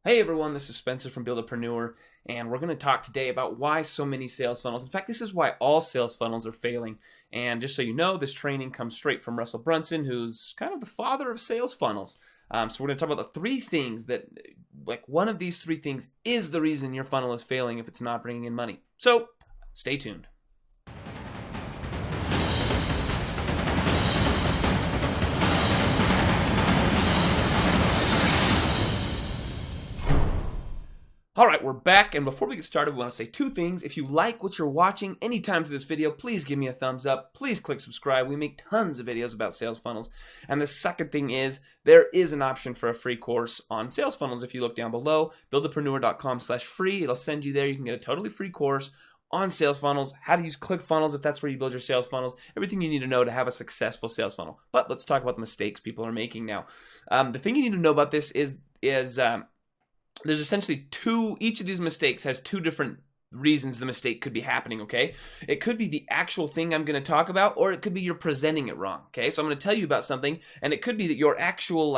Hey everyone, this is Spencer from Buildapreneur, and we're going to talk today about why so many sales funnels. In fact, this is why all sales funnels are failing. And just so you know, this training comes straight from Russell Brunson, who's kind of the father of sales funnels. So we're going to talk about the three things that, one of these three things is the reason your funnel is failing if it's not bringing in money. So stay tuned. All right, we're back, and before we get started, we want to say two things. If you like what you're watching anytime through this video, please give me a thumbs up. Please click subscribe. We make tons of videos about sales funnels. And the second thing is, there is an option for a free course on sales funnels. If you look down below, buildapreneur.com/free, it'll send you there. You can get a totally free course on sales funnels, how to use ClickFunnels if that's where you build your sales funnels, everything you need to know to have a successful sales funnel. But let's talk about the mistakes people are making now. The thing you need to know about this is there's essentially each of these mistakes has two different reasons the mistake could be happening, okay? It could be the actual thing I'm going to talk about, or it could be you're presenting it wrong, okay? So I'm going to tell you about something, and it could be that your actual,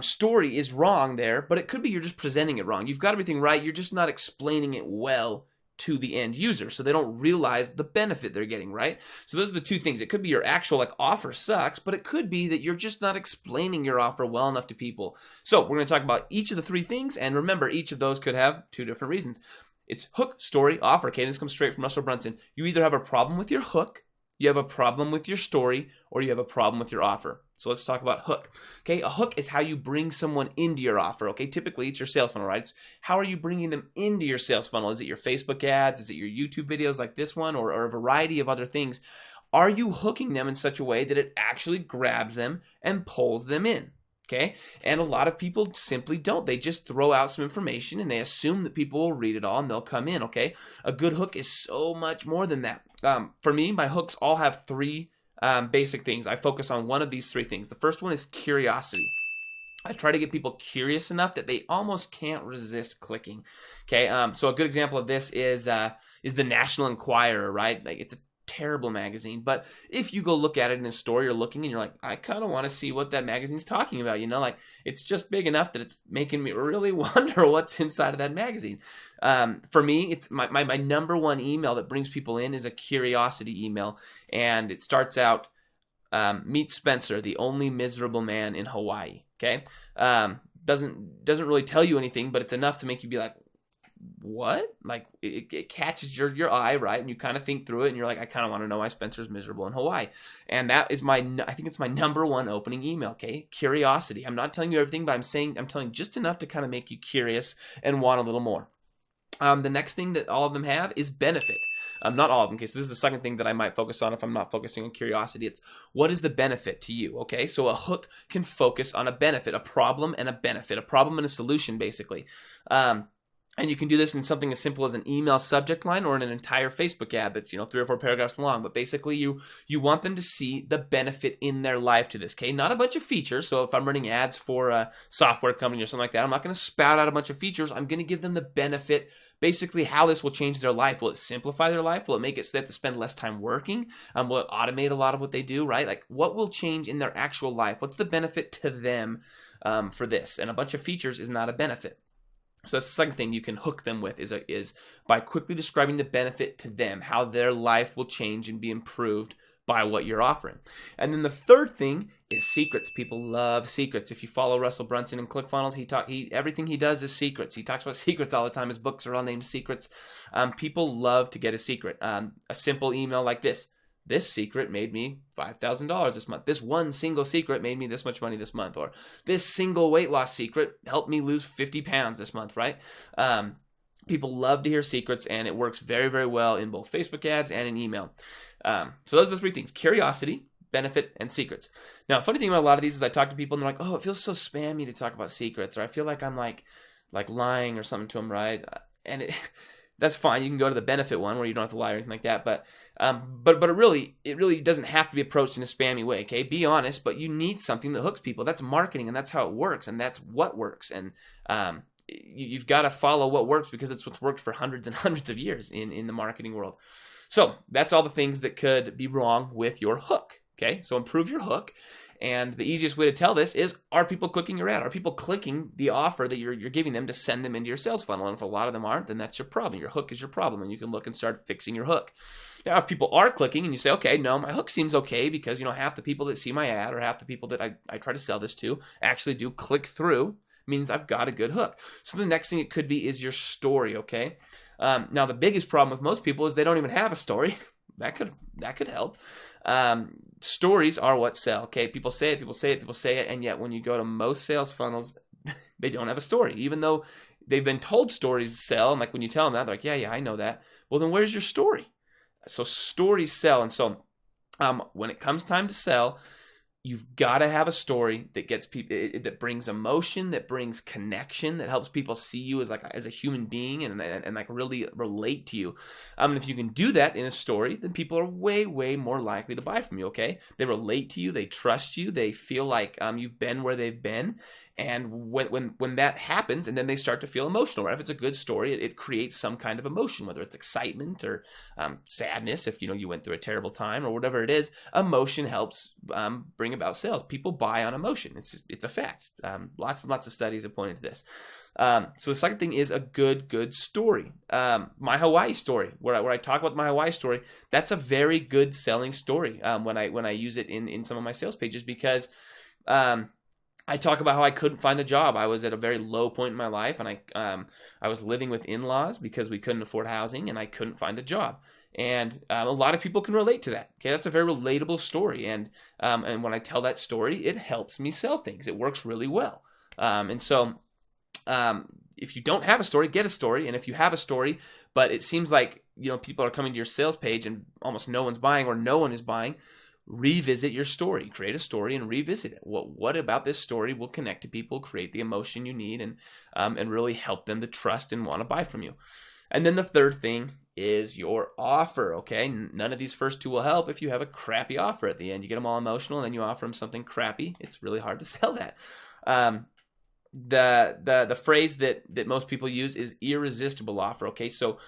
story is wrong there, but it could be you're just presenting it wrong. You've got everything right, you're just not explaining it well to the end user, so they don't realize the benefit they're getting, right? So those are the two things. It could be your actual offer sucks, but it could be that you're just not explaining your offer well enough to people. So we're going to talk about each of the three things, and remember, each of those could have two different reasons. It's hook, story, offer. Okay, this comes straight from Russell Brunson. You either have a problem with your hook, you have a problem with your story, or you have a problem with your offer. So let's talk about hook. Okay, a hook is how you bring someone into your offer. Okay, typically it's your sales funnel, right? It's how are you bringing them into your sales funnel? Is it your Facebook ads? Is it your YouTube videos like this one, or a variety of other things? Are you hooking them in such a way that it actually grabs them and pulls them in? Okay, and a lot of people simply don't. They just throw out some information and they assume that people will read it all and they'll come in. Okay, a good hook is so much more than that. For me, my hooks all have three basic things. I focus on one of these three things. The first one is curiosity. I try to get people curious enough that they almost can't resist clicking. Okay, so a good example of this is the National Enquirer, right? It's a terrible magazine, but if you go look at it in a store, you're looking and you're like, I kind of want to see what that magazine's talking about, it's just big enough that it's making me really wonder what's inside of that magazine. For me, it's my number one email that brings people in is a curiosity email, and it starts out, meet Spencer, the only miserable man in Hawaii. Okay, doesn't really tell you anything, but it's enough to make you be like, what? It catches your eye, right? And you kind of think through it and you're like, I kind of want to know why Spencer's miserable in Hawaii. And that is I think it's my number one opening email, okay? Curiosity. I'm not telling you everything, but I'm telling you just enough to kind of make you curious and want a little more. The next thing that all of them have is benefit. Not all of them, okay? So this is the second thing that I might focus on if I'm not focusing on curiosity. It's what is the benefit to you, okay? So a hook can focus on a benefit, a problem and a benefit, a problem and a solution, basically. And you can do this in something as simple as an email subject line or in an entire Facebook ad that's 3 or 4 paragraphs long. But basically, you want them to see the benefit in their life to this. Okay, not a bunch of features. So if I'm running ads for a software company or something like that, I'm not going to spout out a bunch of features. I'm going to give them the benefit. Basically, how this will change their life. Will it simplify their life? Will it make it so they have to spend less time working? Will it automate a lot of what they do? Right? What will change in their actual life? What's the benefit to them for this? And a bunch of features is not a benefit. So that's the second thing you can hook them with is by quickly describing the benefit to them, how their life will change and be improved by what you're offering. And then the third thing is secrets. People love secrets. If you follow Russell Brunson in ClickFunnels, everything he does is secrets. He talks about secrets all the time. His books are all named Secrets. People love to get a secret. A simple email like this. This secret made me $5,000 this month. This one single secret made me this much money this month. Or this single weight loss secret helped me lose 50 pounds this month, right? People love to hear secrets, and it works very, very well in both Facebook ads and in email. So those are the three things: curiosity, benefit, and secrets. Now, funny thing about a lot of these is I talk to people and they're like, oh, it feels so spammy to talk about secrets, or I feel like I'm like lying or something to them, right? And that's fine. You can go to the benefit one where you don't have to lie or anything like that. But it really doesn't have to be approached in a spammy way. Okay, be honest, but you need something that hooks people. That's marketing, and that's how it works, and that's what works. And you've got to follow what works because it's what's worked for hundreds and hundreds of years in the marketing world. So that's all the things that could be wrong with your hook. Okay, so improve your hook. And the easiest way to tell this is, are people clicking your ad? Are people clicking the offer that you're giving them to send them into your sales funnel? And if a lot of them aren't, then that's your problem. Your hook is your problem, and you can look and start fixing your hook. Now, if people are clicking and you say, okay, no, my hook seems okay because, half the people that see my ad or half the people that I try to sell this to actually do click through, means I've got a good hook. So the next thing it could be is your story, okay? Now, the biggest problem with most people is they don't even have a story. That could help. Stories are what sell, okay? People say it, and yet when you go to most sales funnels, they don't have a story, even though they've been told stories sell. And like when you tell them that, they're like, yeah, I know that. Well, then where's your story? So stories sell. And so when it comes time to sell, you've got to have a story that gets people, that brings emotion, that brings connection, that helps people see you as a human being and like really relate to you. And if you can do that in a story, then people are way, way more likely to buy from you. Okay, they relate to you, they trust you, they feel like you've been where they've been. And when that happens, and then they start to feel emotional, right? If it's a good story, it creates some kind of emotion, whether it's excitement or sadness, if you went through a terrible time or whatever it is. Emotion helps bring about sales. People buy on emotion. It's a fact. Lots and lots of studies have pointed to this. So the second thing is a good story. My Hawaii story, where I talk about my Hawaii story, that's a very good selling story when I use it in some of my sales pages, because I talk about how I couldn't find a job. I was at a very low point in my life, and I was living with in-laws because we couldn't afford housing, and I couldn't find a job. And a lot of people can relate to that. Okay, that's a very relatable story, and when I tell that story, it helps me sell things. It works really well. And so, if you don't have a story, get a story. And if you have a story, but it seems like people are coming to your sales page and almost no one's buying, or no one is buying, revisit your story. Create a story and revisit it. What about this story will connect to people, create the emotion you need, and really help them to trust and want to buy from you. And then the third thing is your offer, okay? None of these first two will help if you have a crappy offer at the end. You get them all emotional, and then you offer them something crappy. It's really hard to sell that. The phrase that most people use is irresistible offer, okay? So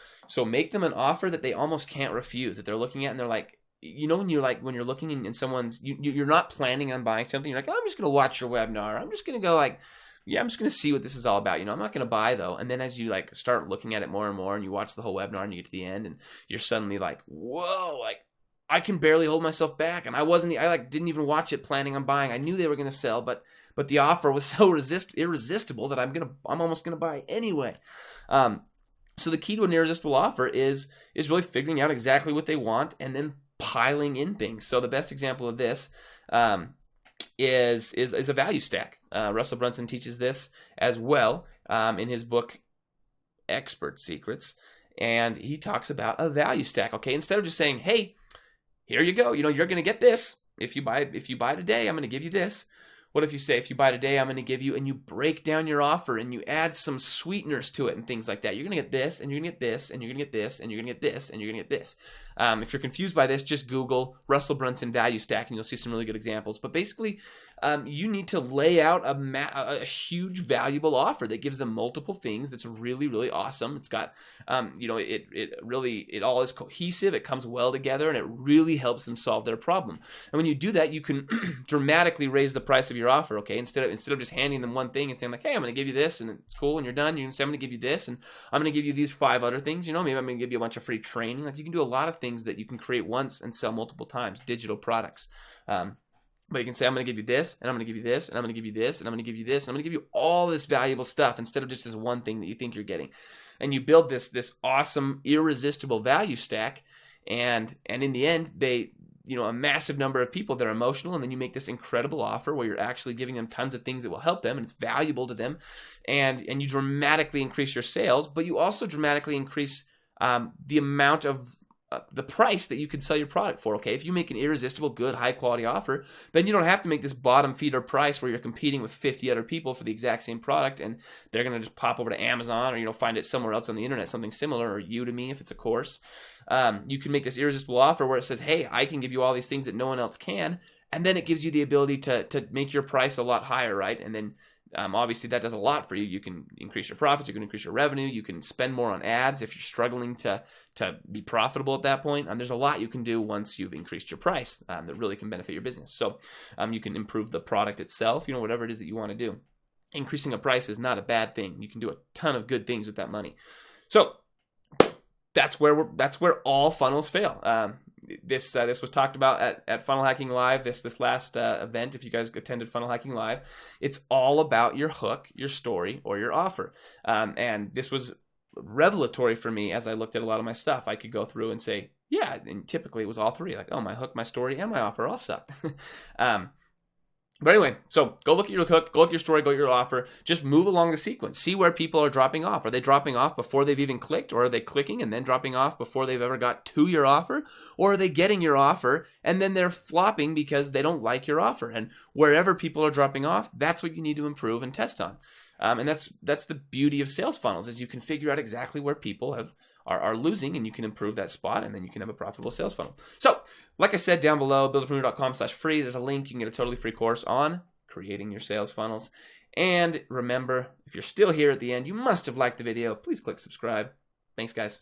make them an offer that they almost can't refuse, that they're looking at and they're like, when you're looking in someone's, you're not planning on buying something. You're like, oh, I'm just going to watch your webinar. I'm just going to go I'm just going to see what this is all about. I'm not going to buy though. And then as you start looking at it more and more, and you watch the whole webinar and you get to the end, and you're suddenly like, whoa, I can barely hold myself back. And I didn't even watch it planning on buying. I knew they were going to sell, but the offer was so irresistible that I'm almost going to buy anyway. So the key to an irresistible offer is really figuring out exactly what they want and then piling in things. So the best example of this is a value stack. Russell Brunson teaches this as well in his book Expert Secrets, and he talks about a value stack. Okay, instead of just saying, "Hey, here you go. You're going to get this if you buy today. I'm going to give you this." What if you say, if you buy today, I'm going to give you, and you break down your offer and you add some sweeteners to it and things like that. You're going to get this, and you're going to get this, and you're going to get this, and you're going to get this, and you're going to get this. If you're confused by this, just Google Russell Brunson value stack, and you'll see some really good examples. But basically, you need to lay out a huge, valuable offer that gives them multiple things. That's really, really awesome. It's got, it all is cohesive. It comes well together, and it really helps them solve their problem. And when you do that, you can dramatically raise the price of your offer. Okay, instead of just handing them one thing and saying like, hey, I'm going to give you this, and it's cool, and you're done. You can say, I'm going to give you this, and I'm going to give you these 5 other things. Maybe I'm going to give you a bunch of free training. Like, you can do a lot of things that you can create once and sell multiple times. Digital products. But you can say, I'm going to give you this, and I'm going to give you this, and I'm going to give you this, and I'm going to give you this, and I'm going to give you all this valuable stuff instead of just this one thing that you think you're getting. And you build this awesome, irresistible value stack, and in the end, a massive number of people that are emotional, and then you make this incredible offer where you're actually giving them tons of things that will help them, and it's valuable to them, and you dramatically increase your sales, but you also dramatically increase the amount of the price that you could sell your product for. Okay, if you make an irresistible, good, high quality offer, then you don't have to make this bottom feeder price where you're competing with 50 other people for the exact same product, and they're going to just pop over to Amazon or find it somewhere else on the internet, something similar, or Udemy if it's a course. You can make this irresistible offer where it says, hey, I can give you all these things that no one else can, and then it gives you the ability to make your price a lot higher, right? And then Obviously, that does a lot for you. You can increase your profits, you can increase your revenue, you can spend more on ads if you're struggling to be profitable at that point. There's a lot you can do once you've increased your price that really can benefit your business. So you can improve the product itself, whatever it is that you want to do. Increasing a price is not a bad thing. You can do a ton of good things with that money. So that's where all funnels fail. This was talked about at Funnel Hacking Live, this last event. If you guys attended Funnel Hacking Live, it's all about your hook, your story, or your offer. And this was revelatory for me as I looked at a lot of my stuff. I could go through and say, yeah, and typically it was all three. Like, oh, my hook, my story, and my offer all sucked. But anyway, so go look at your hook, go look at your story, go at your offer. Just move along the sequence. See where people are dropping off. Are they dropping off before they've even clicked? Or are they clicking and then dropping off before they've ever got to your offer? Or are they getting your offer and then they're flopping because they don't like your offer? And wherever people are dropping off, that's what you need to improve and test on. And that's the beauty of sales funnels, is you can figure out exactly where people are losing, and you can improve that spot, and then you can have a profitable sales funnel. So, like I said, down below, buildapreneur.com/free, there's a link. You can get a totally free course on creating your sales funnels. And remember, if you're still here at the end, you must have liked the video. Please click subscribe. Thanks, guys.